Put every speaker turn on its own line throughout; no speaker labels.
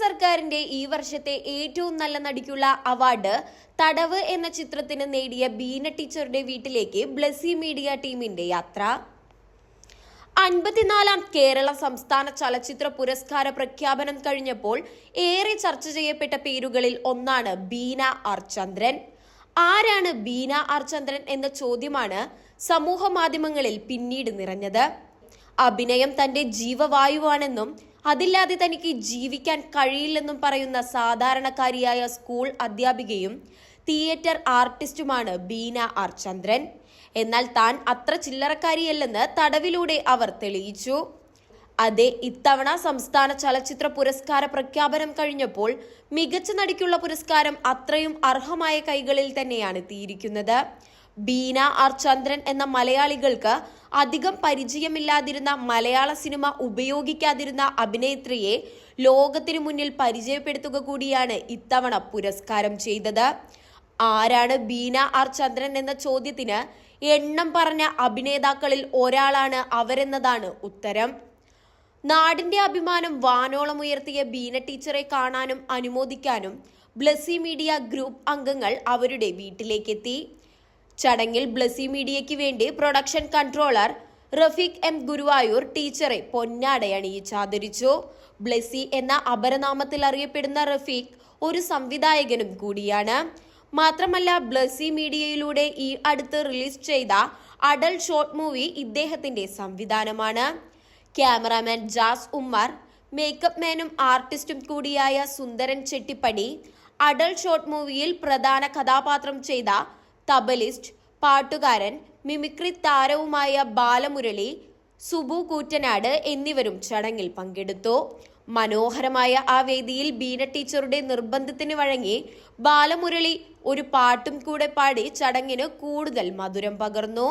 സർക്കാരിന്റെ ഈ വർഷത്തെ ഏറ്റവും നല്ല നടിക്കുള്ള അവാർഡ് തടവ് എന്ന ചിത്രത്തിന് നേടിയ ബീന ടീച്ചറുടെ വീട്ടിലേക്ക് ബ്ലസി മീഡിയ ടീമിന്റെ യാത്ര. 54ാം കേരള സംസ്ഥാന ചലച്ചിത്ര പുരസ്കാര പ്രഖ്യാപനം കഴിഞ്ഞപ്പോൾ ഏറെ ചർച്ച ചെയ്യപ്പെട്ട പേരുകളിൽ ഒന്നാണ് ബീന ആർ ചന്ദ്രൻ. ആരാണ് ബീന ആർ ചന്ദ്രൻ എന്ന ചോദ്യമാണ് സമൂഹ മാധ്യമങ്ങളിൽ പിന്നീട് നിറഞ്ഞത്. അഭിനയം തന്റെ ജീവവായുവാണെന്നും അതില്ലാതെ തനിക്ക് ജീവിക്കാൻ കഴിയില്ലെന്നും പറയുന്ന സാധാരണക്കാരിയായ സ്കൂൾ അധ്യാപികയും തിയേറ്റർ ആർട്ടിസ്റ്റുമാണ് ബീന ആർ ചന്ദ്രൻ. എന്നാൽ താൻ അത്ര ചില്ലറക്കാരിയല്ലെന്ന് തടവിലൂടെ അവർ തെളിയിച്ചു. അതെ, ഇത്തവണ സംസ്ഥാന ചലച്ചിത്ര പുരസ്കാര പ്രഖ്യാപനം കഴിഞ്ഞപ്പോൾ മികച്ച നടിക്കുള്ള പുരസ്കാരം അത്രയും അർഹമായ കൈകളിൽ തന്നെയാണ് എത്തിയിരിക്കുന്നത്. ബീന ആർ ചന്ദ്രൻ എന്ന മലയാളികൾക്ക് അധികം പരിചയമില്ലാതിരുന്ന മലയാള സിനിമ ഉപയോഗിക്കാതിരുന്ന അഭിനേത്രിയെ ലോകത്തിനു മുന്നിൽ പരിചയപ്പെടുത്തുക കൂടിയാണ് ഇത്തവണ പുരസ്കാരം ചെയ്തത്. ആരാണ് ബീന ആർ ചന്ദ്രൻ എന്ന ചോദ്യത്തിന് എണ്ണം പറഞ്ഞ അഭിനേതാക്കളിൽ ഒരാളാണ് അവരെന്നതാണ് ഉത്തരം. നാടിന്റെ അഭിമാനം വാനോളം ഉയർത്തിയ ബീന ടീച്ചറെ കാണാനും അനുമോദിക്കാനും ബ്ലസി മീഡിയ ഗ്രൂപ്പ് അംഗങ്ങൾ അവരുടെ വീട്ടിലേക്കെത്തി. ചടങ്ങിൽ ബ്ലസി മീഡിയയ്ക്ക് വേണ്ടി production controller Rafeeq M Guruvayur ടീച്ചറെ പൊന്നാടയണിയിച്ചാദരിച്ചു. ബ്ലസി എന്ന അപരനാമത്തിൽ അറിയപ്പെടുന്ന റഫീഖ് ഒരു സംവിധായകനും കൂടിയാണ്. മാത്രമല്ല, ബ്ലസി മീഡിയയിലൂടെ ഈ അടുത്ത് റിലീസ് ചെയ്ത അഡൽട്ട് ഷോർട്ട് മൂവി ഇദ്ദേഹത്തിന്റെ സംവിധാനമാണ്. ക്യാമറാമാൻ ജാസ് ഉമ്മർ, മേക്കപ്പ് മാനും ആർട്ടിസ്റ്റും കൂടിയായ സുന്ദരൻ ചെട്ടിപ്പടി, അഡൽട്ട് ഷോർട്ട് മൂവിയിൽ പ്രധാന കഥാപാത്രം ചെയ്ത തബലിസ്റ്റ്, പാട്ടുകാരൻ, മിമിക്രി താരവുമായ ബാലമുരളി, സുബു കൂറ്റനാട് എന്നിവരും ചടങ്ങിൽ പങ്കെടുത്തു. മനോഹരമായ ആ വേദിയിൽ ബീന ടീച്ചറുടെ നിർബന്ധത്തിന് വഴങ്ങി ബാലമുരളി ഒരു പാട്ടും കൂടെ പാടി ചടങ്ങിന് കൂടുതൽ മധുരം പകർന്നു.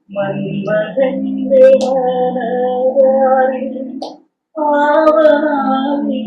മന്മഥന്റെ മനതാരിൽ ആവനാനിലേ